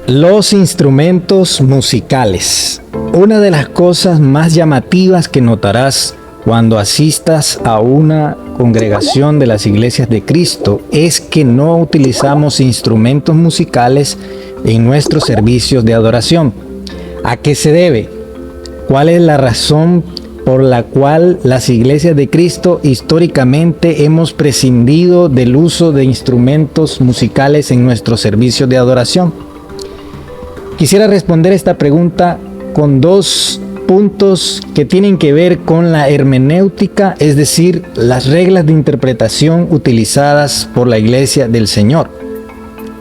Los instrumentos musicales. Una de las cosas más llamativas que notarás cuando asistas a una congregación de las iglesias de Cristo es que no utilizamos instrumentos musicales en nuestros servicios de adoración. ¿A qué se debe? ¿Cuál es la razón por la cual las iglesias de Cristo históricamente hemos prescindido del uso de instrumentos musicales en nuestros servicios de adoración? Quisiera responder esta pregunta con dos puntos que tienen que ver con la hermenéutica, es decir, las reglas de interpretación utilizadas por la Iglesia del Señor.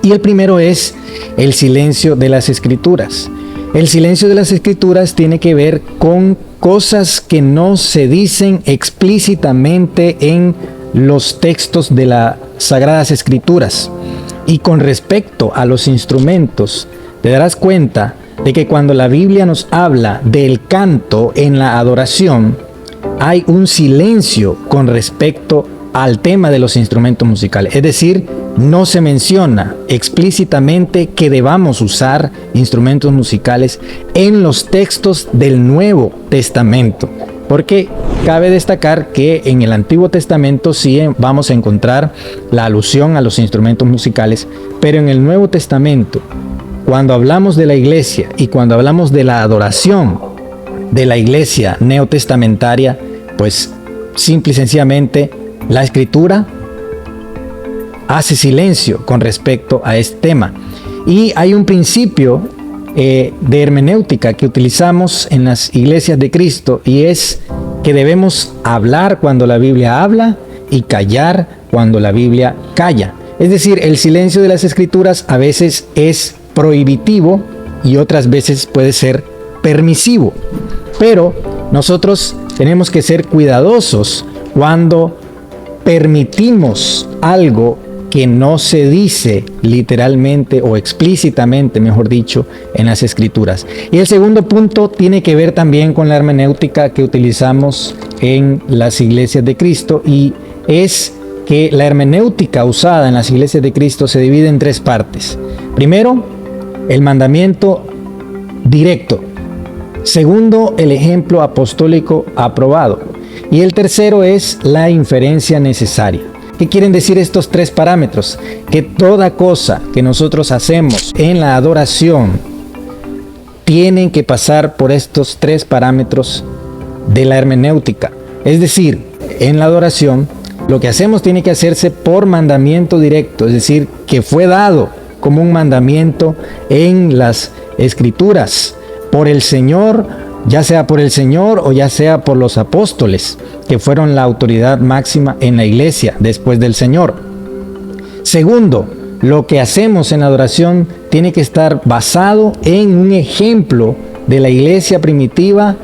Y el primero es el silencio de las Escrituras. El silencio de las Escrituras tiene que ver con cosas que no se dicen explícitamente en los textos de las Sagradas Escrituras. Y con respecto a los instrumentos, te darás cuenta de que cuando la Biblia nos habla del canto en la adoración, hay un silencio con respecto al tema de los instrumentos musicales. Es decir, no se menciona explícitamente que debamos usar instrumentos musicales en los textos del Nuevo Testamento. Porque cabe destacar que en el Antiguo Testamento sí vamos a encontrar la alusión a los instrumentos musicales, pero en el Nuevo Testamento, cuando hablamos de la iglesia y cuando hablamos de la adoración de la iglesia neotestamentaria, pues simple y sencillamente la Escritura hace silencio con respecto a este tema. Y hay un principio de hermenéutica que utilizamos en las iglesias de Cristo, y es que debemos hablar cuando la Biblia habla y callar cuando la Biblia calla. Es decir, el silencio de las Escrituras a veces es prohibitivo y otras veces puede ser permisivo. Pero nosotros tenemos que ser cuidadosos cuando permitimos algo que no se dice literalmente o explícitamente, mejor dicho, en las Escrituras. Y el segundo punto tiene que ver también con la hermenéutica que utilizamos en las iglesias de Cristo, y es que la hermenéutica usada en las iglesias de Cristo se divide en tres partes. Primero, el mandamiento directo. Segundo, el ejemplo apostólico aprobado. Y el tercero es la inferencia necesaria. ¿Qué quieren decir estos tres parámetros? Que toda cosa que nosotros hacemos en la adoración tienen que pasar por estos tres parámetros de la hermenéutica. Es decir, en la adoración, lo que hacemos tiene que hacerse por mandamiento directo, es decir, que fue dado como un mandamiento en las Escrituras por el Señor, ya sea por el Señor o ya sea por los apóstoles, que fueron la autoridad máxima en la iglesia después del Señor. Segundo, lo que hacemos en la adoración tiene que estar basado en un ejemplo de la iglesia primitiva,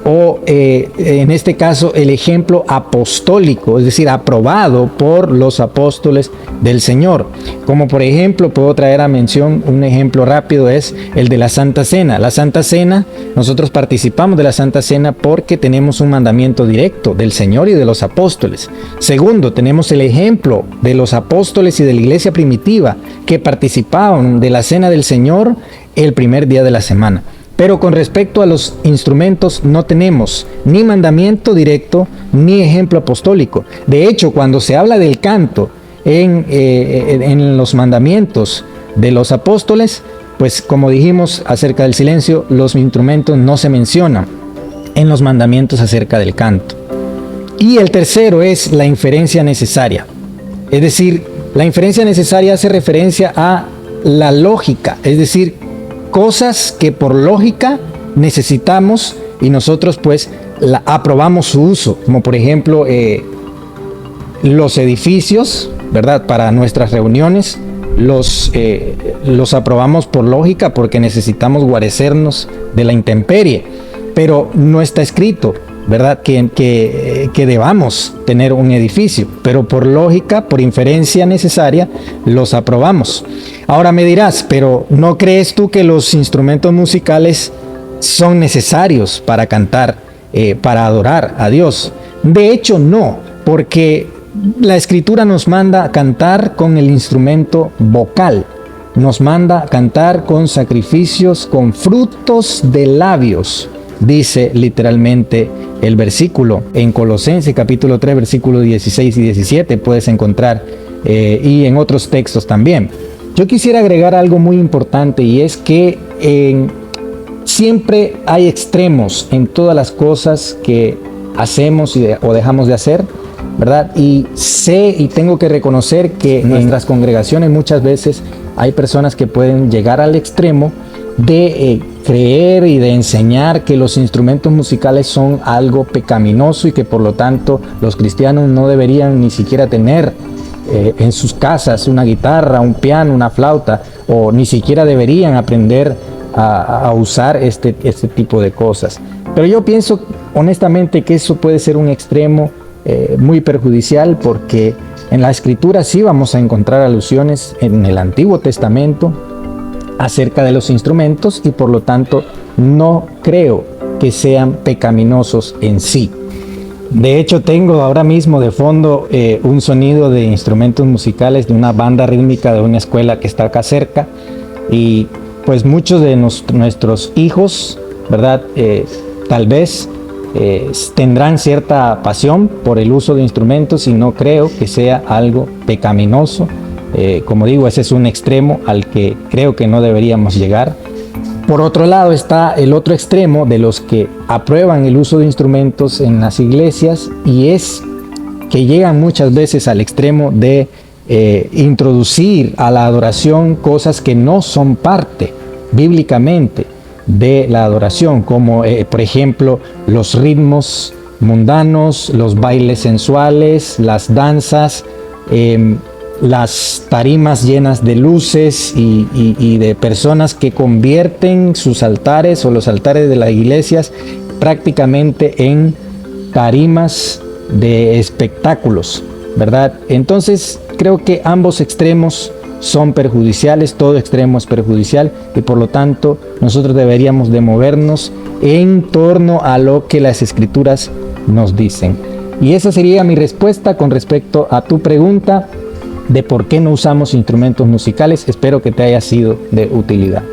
o en este caso el ejemplo apostólico, es decir, aprobado por los apóstoles del Señor. Como por ejemplo, puedo traer a mención un ejemplo rápido, es el de la Santa Cena. La Santa Cena, nosotros participamos de la Santa Cena porque tenemos un mandamiento directo del Señor y de los apóstoles. Segundo, tenemos el ejemplo de los apóstoles y de la iglesia primitiva que participaban de la Cena del Señor el primer día de la semana. Pero con respecto a los instrumentos no tenemos ni mandamiento directo ni ejemplo apostólico. De hecho, cuando se habla del canto en los mandamientos de los apóstoles, pues como dijimos acerca del silencio, los instrumentos no se mencionan en los mandamientos acerca del canto. Y el tercero es la inferencia necesaria. Es decir, la inferencia necesaria hace referencia a la lógica, es decir, cosas que por lógica necesitamos y nosotros pues aprobamos su uso, como por ejemplo los edificios, ¿verdad? Para nuestras reuniones los aprobamos por lógica porque necesitamos guarecernos de la intemperie, pero no está escrito, ¿verdad? Que debamos tener un edificio, pero por lógica, por inferencia necesaria, los aprobamos. Ahora me dirás, pero ¿no crees tú que los instrumentos musicales son necesarios para cantar, para adorar a Dios? De hecho, no, porque la Escritura nos manda a cantar con el instrumento vocal. nos manda cantar con sacrificios, con frutos de labios, dice literalmente el versículo. En Colosenses capítulo 3, versículos 16 y 17 puedes encontrar, y en otros textos también. Yo quisiera agregar algo muy importante, y es que siempre hay extremos en todas las cosas que hacemos o dejamos de hacer, ¿verdad? Y sé y tengo que reconocer que en nuestras congregaciones muchas veces hay personas que pueden llegar al extremo de creer y de enseñar que los instrumentos musicales son algo pecaminoso y que por lo tanto los cristianos no deberían ni siquiera tener en sus casas una guitarra, un piano, una flauta, o ni siquiera deberían aprender a usar este tipo de cosas. Pero yo pienso honestamente que eso puede ser un extremo muy perjudicial, porque en la Escritura sí vamos a encontrar alusiones en el Antiguo Testamento acerca de los instrumentos, y por lo tanto no creo que sean pecaminosos en sí. De hecho, tengo ahora mismo de fondo un sonido de instrumentos musicales de una banda rítmica de una escuela que está acá cerca, y pues muchos de nuestros hijos, ¿verdad? Tal vez tendrán cierta pasión por el uso de instrumentos, y no creo que sea algo pecaminoso. Como digo, ese es un extremo al que creo que no deberíamos llegar. Por otro lado está el otro extremo de los que aprueban el uso de instrumentos en las iglesias, y es que llegan muchas veces al extremo de introducir a la adoración cosas que no son parte bíblicamente de la adoración, como por ejemplo los ritmos mundanos, los bailes sensuales, las danzas, las tarimas llenas de luces y de personas que convierten sus altares o los altares de las iglesias prácticamente en tarimas de espectáculos, ¿verdad? Entonces creo que ambos extremos son perjudiciales, todo extremo es perjudicial, y por lo tanto nosotros deberíamos de movernos en torno a lo que las Escrituras nos dicen. Y esa sería mi respuesta con respecto a tu pregunta de por qué no usamos instrumentos musicales. Espero que te haya sido de utilidad.